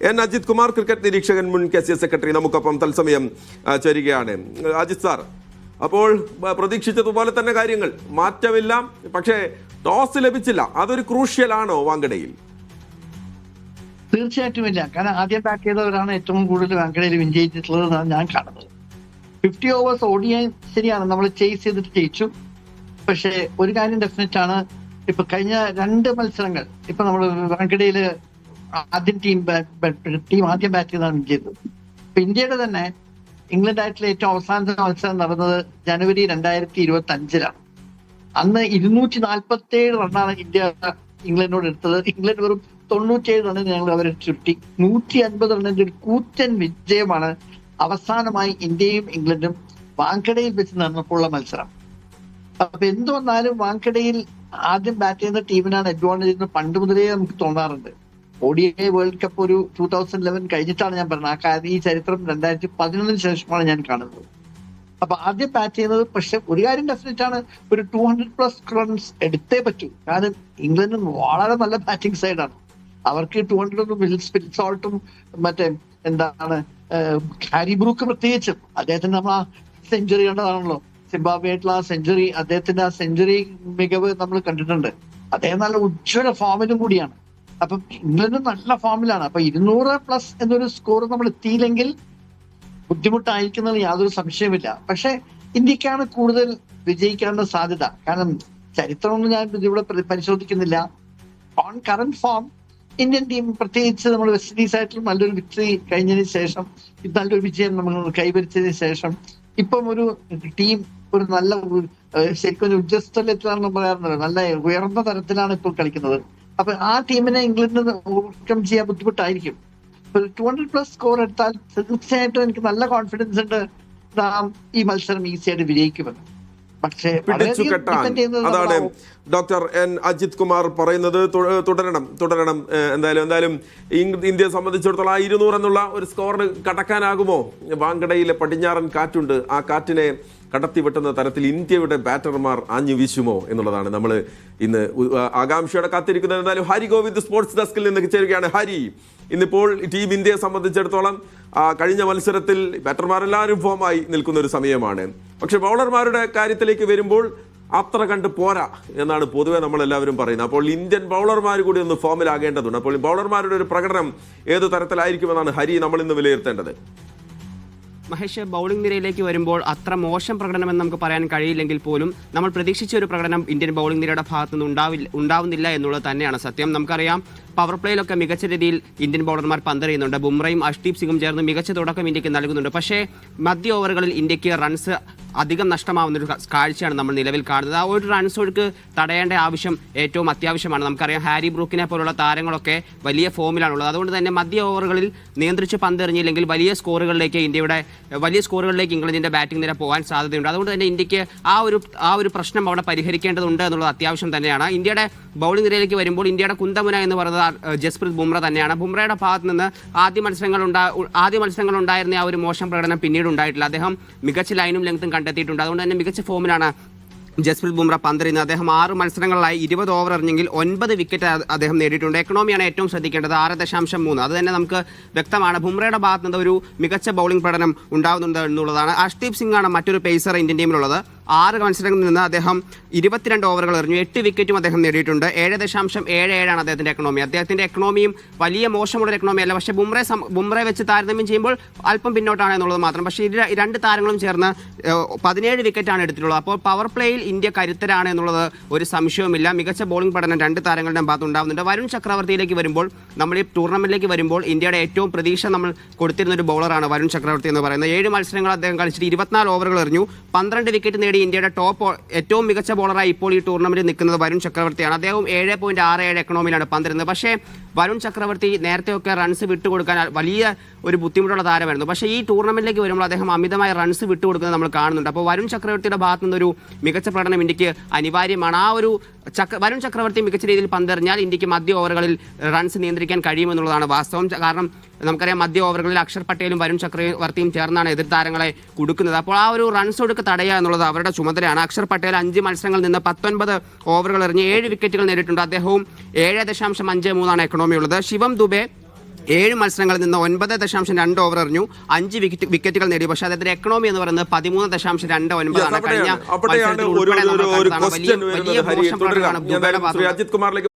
N Ajith Kumar, cricket നിരീക്ഷകൻ, മുൻ KCA secretary, നമുക്കൊപ്പം തത്സമയം ചേരുകയാണ്. അജിത് സാർ, അപ്പോൾ പ്രതീക്ഷിച്ചതുപോലെ തന്നെ കാര്യങ്ങൾ മാറ്റമില്ല, പക്ഷേ ടോസ് ലഭിച്ചില്ല. അതൊരു ക്രൂഷ്യൽ ആണോ വാങ്കഡയിൽ? തീർച്ചയായിട്ടും ഇല്ല. കാരണം ആദ്യം ബാറ്റ് ചെയ്തവരാണ് ഏറ്റവും കൂടുതൽ വാങ്കഡയിൽ വിൻ ചെയ്തിട്ടുള്ളതെന്നാണ് ഞാൻ കാണുന്നത്. 50 ഓവേഴ്സ് ഓടിയാൻ ശരിയാണ്, നമ്മൾ ചേസ് ചെയ്തിട്ട് ജയിച്ചു. പക്ഷെ ഒരു കാര്യം ഡെഫിനറ്റ് ആണ്, ഇപ്പൊ കഴിഞ്ഞ 2 മത്സരങ്ങൾ ഇപ്പൊ നമ്മൾ വാങ്കഡയില് ആദ്യം ടീം ആദ്യം ബാറ്റ് ചെയ്താണ് വിൻ ചെയ്തത്. ഇപ്പൊ ഇന്ത്യയുടെ തന്നെ ഇംഗ്ലണ്ടായിട്ടുള്ള ഏറ്റവും അവസാനത്തെ മത്സരം നടന്നത് ജനുവരി 2025-ലാണ്. അന്ന് 247 റണ്ണാണ് ഇന്ത്യ ഇംഗ്ലണ്ടിനോട് എടുത്തത്. ഇംഗ്ലണ്ട് വെറും 97 റണ്ണിന് ഞങ്ങൾ അവരെ ചുരുട്ടി. 150 റണ്ണിന്റെ ഒരു കൂറ്റൻ വിജയമാണ് അവസാനമായി ഇന്ത്യയും ഇംഗ്ലണ്ടും വാങ്കഡയിൽ വെച്ച് നടന്നപ്പോഴുള്ള മത്സരം. അപ്പൊ എന്ത് വന്നാലും വാങ്കഡയിൽ ആദ്യം ബാറ്റ് ചെയ്യുന്ന ടീമിനാണ് അഡ്വാൻറ്റേജ് എന്ന് പണ്ട് മുതലേ നമുക്ക് തോന്നാറുണ്ട്. ODI വേൾഡ് കപ്പ് ഒരു 2011 കഴിഞ്ഞിട്ടാണ് ഞാൻ പറഞ്ഞത്. ആ കാര്യം, ഈ ചരിത്രം 2011 ശേഷമാണ് ഞാൻ കാണുന്നത്. അപ്പൊ ആദ്യം ബാറ്റ് ചെയ്യുന്നത്, പക്ഷെ ഒരു കാര്യം ഡെഫിനറ്റ് ആണ്, ഒരു 200+ റൺസ് എടുത്തേ പറ്റൂ. കാരണം ഇംഗ്ലണ്ട് വളരെ നല്ല ബാറ്റിംഗ് സൈഡാണ്. അവർക്ക് 200 സ്പിൽസോൾട്ടും മറ്റേ ഹാരി ബ്രൂക്ക് പ്രത്യേകിച്ചും അദ്ദേഹത്തിന് നമ്മൾ ആ സെഞ്ചുറി കണ്ടതാണല്ലോ. സിംബാബ്വെ ആയിട്ടുള്ള ആ സെഞ്ചുറി, അദ്ദേഹത്തിന്റെ ആ സെഞ്ചുറി മികവ് നമ്മൾ കണ്ടിട്ടുണ്ട്. അദ്ദേഹം നല്ല ഉജ്ജ്വല ഫോമിലും കൂടിയാണ്. അപ്പം ഇംഗ്ലണ്ട് നല്ല ഫോമിലാണ്. അപ്പൊ 200+ എന്നൊരു സ്കോർ നമ്മൾ എത്തിയില്ലെങ്കിൽ ബുദ്ധിമുട്ടായിരിക്കുന്നതിൽ യാതൊരു സംശയമില്ല. പക്ഷെ ഇന്ത്യക്കാണ് കൂടുതൽ വിജയിക്കാനുള്ള സാധ്യത. കാരണം ചരിത്രമൊന്നും ഞാൻ ഇവിടെ പരിശോധിക്കുന്നില്ല. On current form Indian team, പ്രത്യേകിച്ച് നമ്മൾ വെസ്റ്റ് ഇൻഡീസ് ആയിട്ടുള്ള നല്ലൊരു വിക്ടറി കഴിഞ്ഞതിന് ശേഷം, നല്ലൊരു വിജയം നമ്മൾ കൈവരിച്ചതിന് ശേഷം, ഇപ്പം ഒരു ടീം ഒരു നല്ല ശരിക്കും ഒരു ഉജ്ജസ്വലത്തിലാണെന്ന് പറയാറുണ്ടല്ലോ, നല്ല ഉയർന്ന തരത്തിലാണ് ഇപ്പോൾ കളിക്കുന്നത്. അപ്പൊ ആ ടീമിനെ ഇംഗ്ലണ്ടിന് ഓവർകം ചെയ്യാൻ ബുദ്ധിമുട്ടായിരിക്കും. 200+ സ്കോർ എടുത്താൽ തീർച്ചയായിട്ടും എനിക്ക് നല്ല കോൺഫിഡൻസ് ഉണ്ട് നാം ഈ മത്സരം ഈസിയായിട്ട് വിജയിക്കുമെന്ന്. പക്ഷേ അതാണ് ഡോക്ടർ എൻ അജിത് കുമാർ പറയുന്നത്. തുടരണം. എന്തായാലും ഇന്ത്യയെ സംബന്ധിച്ചിടത്തോളം 200 എന്നുള്ള ഒരു സ്കോറിന് കടക്കാനാകുമോ? വാങ്കഡയിലെ പടിഞ്ഞാറൻ കാറ്റുണ്ട്, ആ കാറ്റിനെ കടത്തി വെട്ടുന്ന തരത്തിൽ ഇന്ത്യയുടെ ബാറ്റർമാർ ആഞ്ഞു വീശുമോ എന്നുള്ളതാണ് നമ്മൾ ഇന്ന് ആകാംക്ഷയോടെ കാത്തിരിക്കുന്നത്. എന്തായാലും ഹരി ഗോവിന്ദ് സ്പോർട്സ് ഡെസ്കിൽ നിന്ന് ചേരുകയാണ്. ഹരി, ഇന്നിപ്പോൾ ടീം ഇന്ത്യയെ സംബന്ധിച്ചിടത്തോളം കഴിഞ്ഞ മത്സരത്തിൽ ബാറ്റർമാരെല്ലാവരും ഫോമായി നിൽക്കുന്ന ഒരു സമയമാണ്. പക്ഷെ ബൗളർമാരുടെ കാര്യത്തിലേക്ക് വരുമ്പോൾ അത്ര കണ്ട് പോരാ എന്നാണ് പൊതുവെ നമ്മളെല്ലാവരും പറയുന്നത്. അപ്പോൾ ഇന്ത്യൻ ബൗളർമാർ കൂടി ഒന്ന് ഫോമിലാകേണ്ടതുണ്ട്. അപ്പോൾ ബൗളർമാരുടെ ഒരു പ്രകടനം ഏത് തരത്തിലായിരിക്കുമെന്നാണ് ഹരി നമ്മൾ ഇന്ന് വിലയിരുത്തേണ്ടത്? മഹേഷ്, ബൗളിംഗ് നിരയിലേക്ക് വരുമ്പോൾ അത്ര മോശം പ്രകടനമെന്ന് നമുക്ക് പറയാൻ കഴിയില്ലെങ്കിൽ പോലും നമ്മൾ പ്രതീക്ഷിച്ച ഒരു പ്രകടനം ഇന്ത്യൻ ബൗളിംഗ് നിരയുടെ ഭാഗത്തു നിന്ന് ഉണ്ടാവുന്നില്ല എന്നുള്ളത് തന്നെയാണ് സത്യം. നമുക്കറിയാം, പവർ പ്ലേയിലൊക്കെ മികച്ച രീതിയിൽ ഇന്ത്യൻ ബൗളർമാർ പന്തെറിയുന്നുണ്ട്. ബുംറയും അഷ്ദീപ് സിംഗും ചേർന്ന് മികച്ച തുടക്കം ഇന്ത്യക്ക് നൽകുന്നുണ്ട്. പക്ഷേ മധ്യ ഓവറുകളിൽ ഇന്ത്യക്ക് റൺസ് അധികം നഷ്ടമാവുന്നൊരു കാഴ്ചയാണ് നമ്മൾ നിലവിൽ കാണുന്നത്. ആ ഒരു റൺസ് ഒഴുക്ക് തടയേണ്ട ആവശ്യം ഏറ്റവും അത്യാവശ്യമാണ്. നമുക്കറിയാം, ഹാരി ബ്രൂക്കിനെ പോലുള്ള താരങ്ങളൊക്കെ വലിയ ഫോമിലാണുള്ളത്. അതുകൊണ്ട് തന്നെ മധ്യ ഓവറുകളിൽ നിയന്ത്രിച്ച് പന്തെറിഞ്ഞില്ലെങ്കിൽ വലിയ സ്കോറുകളിലേക്ക് ഇംഗ്ലണ്ടിന്റെ ബാറ്റിംഗ് നിര പോകാൻ സാധ്യതയുണ്ട്. അതുകൊണ്ട് തന്നെ ഇന്ത്യക്ക് ആ ഒരു പ്രശ്നം അവിടെ പരിഹരിക്കേണ്ടതുണ്ട് എന്നുള്ളത് അത്യാവശ്യം തന്നെയാണ്. ഇന്ത്യയുടെ ബൗളിംഗ് നിരയിലേക്ക് വരുമ്പോൾ ഇന്ത്യയുടെ കുന്തമുന എന്ന് പറയുന്നത് ജസ്പ്രീത് ബുംറ തന്നെയാണ്. ബുംറയുടെ ഭാഗത്ത് നിന്ന് ആദ്യ മത്സരങ്ങൾ ഉണ്ടായിരുന്ന ആ ഒരു മോശം പ്രകടനം പിന്നീട് ഉണ്ടായിട്ടില്ല. അദ്ദേഹം മികച്ച ലൈനും ലെങ്ത്തും കണ്ടെത്തിയിട്ടുണ്ട്. അതുകൊണ്ട് തന്നെ മികച്ച ഫോമിലാണ് ജസ്പ്രീത് ബുംറ പന്തെറിയുന്നത്. അദ്ദേഹം 6 മത്സരങ്ങളിലായി 20 ഓവർ എറിഞ്ഞെങ്കിൽ 9 വിക്കറ്റ് അദ്ദേഹം നേടിയിട്ടുണ്ട്. എക്കണോമിയാണ് ഏറ്റവും ശ്രദ്ധിക്കേണ്ടത്, 6.3. അത് തന്നെ നമുക്ക് വ്യക്തമാണ്. ബുംറയുടെ ഭാഗത്ത് നിന്ന് ഒരു മികച്ച ബൗളിംഗ് പ്രകടനം ഉണ്ടാവുന്നുണ്ട് എന്നുള്ളതാണ്. അഷ്ദീപ് സിംഗ് ആണ് മറ്റൊരു പേസർ ഇന്ത്യൻ ടീമിലുള്ളത്. 6 മത്സരങ്ങളിൽ നിന്ന് അദ്ദേഹം 22 ഓവറുകൾ എറിഞ്ഞു, 8 വിക്കറ്റും അദ്ദേഹം നേടിയിട്ടുണ്ട്. 7.77 ആണ് അദ്ദേഹത്തിന്റെ എക്കണോമി. അദ്ദേഹത്തിന്റെ എക്കണോമിയും വലിയ മോശമുള്ള എക്കണോമി അല്ല. പക്ഷേ ബുംറയെ വെച്ച് താരതമ്യം ചെയ്യുമ്പോൾ അല്പം പിന്നോട്ടാണ് എന്നുള്ളത് മാത്രം. പക്ഷേ ഈ 2 താരങ്ങളും ചേർന്ന് 17 വിക്കറ്റാണ് എടുത്തിട്ടുള്ളത്. അപ്പോൾ പവർ പ്ലേയിൽ ഇന്ത്യ കരുത്തരാണ് എന്നുള്ളത് ഒരു സംശയവുമില്ല. മികച്ച ബോളിംഗ് പഠനം 2 താരങ്ങളുടെയും ഭാഗത്ത് ഉണ്ടാകുന്നുണ്ട്. വരുൺ ചക്രവർത്തിയിലേക്ക് വരുമ്പോൾ, നമ്മൾ ഈ ടൂർണമെന്റിലേക്ക് വരുമ്പോൾ ഇന്ത്യയുടെ ഏറ്റവും പ്രതീക്ഷ നമ്മൾ കൊടുത്തിരുന്ന ഒരു ബൗളറാണ് വരുൺ ചക്രവർത്തി എന്ന് പറയുന്നത്. 7 മത്സരങ്ങൾ അദ്ദേഹം കളിച്ചിട്ട് 24 ഓവറുകൾ എറിഞ്ഞു, 12 വിക്കറ്റ് നേടി ഇന്ത്യയുടെ ഏറ്റവും മികച്ച ബോളറായി ഇപ്പോൾ ഈ ടൂർണമെന്റിൽ നിൽക്കുന്നത് വരുൺ ചക്രവർത്തിയാണ്. അദ്ദേഹം 7.67 എക്കണോമിയിലാണ് പന്തിരുന്നത്. പക്ഷേ വരുൺ ചക്രവർത്തി നേരത്തെയൊക്കെ റൺസ് വിട്ടുകൊടുക്കാൻ വലിയ ഒരു ബുദ്ധിമുട്ടുള്ള താരമായിരുന്നു. പക്ഷേ ഈ ടൂർണമെന്റിലേക്ക് വരുമ്പോൾ അദ്ദേഹം അമിതമായ റൺസ് വിട്ടുകൊടുക്കുന്നത് നമ്മൾ കാണുന്നുണ്ട്. അപ്പോൾ വരുൺ ചക്രവർത്തിയുടെ ഭാഗത്തു നിന്നൊരു മികച്ച പ്രകടനം ഇന്ത്യക്ക് അനിവാര്യമാണ്. ആ ഒരു വരുൺ ചക്രവർത്തി മികച്ച രീതിയിൽ പന്തെറിഞ്ഞാൽ ഇന്ത്യക്ക് മധ്യ ഓവറുകളിൽ റൺസ് നിയന്ത്രിക്കാൻ കഴിയുമെന്നുള്ളതാണ് വാസ്തവം. കാരണം നമുക്കറിയാം, മധ്യ ഓവറുകളിൽ അക്ഷർ പട്ടേലും വരുൺ ചക്രവർത്തിയും ചേർന്നാണ് എതിർ താരങ്ങളെ കൊടുക്കുന്നത്. അപ്പോൾ ആ ഒരു റൺസ് ഒഴുക്ക് തടയുക എന്നുള്ളത് അവരുടെ ചുമതലയാണ്. അക്ഷർ പട്ടേൽ 5 മത്സരങ്ങളിൽ നിന്ന് 19 ഓവറുകൾ എറിഞ്ഞ് 7 വിക്കറ്റുകൾ നേടിയിട്ടുണ്ട്. അദ്ദേഹവും 7.53 എക്കണോമി ഉള്ളത്. ശിവം ദുബെ 7 മത്സരങ്ങളിൽ നിന്ന് 9.2 ഓവർ എറിഞ്ഞു, 5 വിക്കറ്റുകൾ നേടി. പക്ഷേ അദ്ദേഹത്തിന്റെ എക്കണോമി എന്ന് പറയുന്നത് 13.29 ആണ്. കഴിഞ്ഞ അജിത് കുമാറിലേക്ക്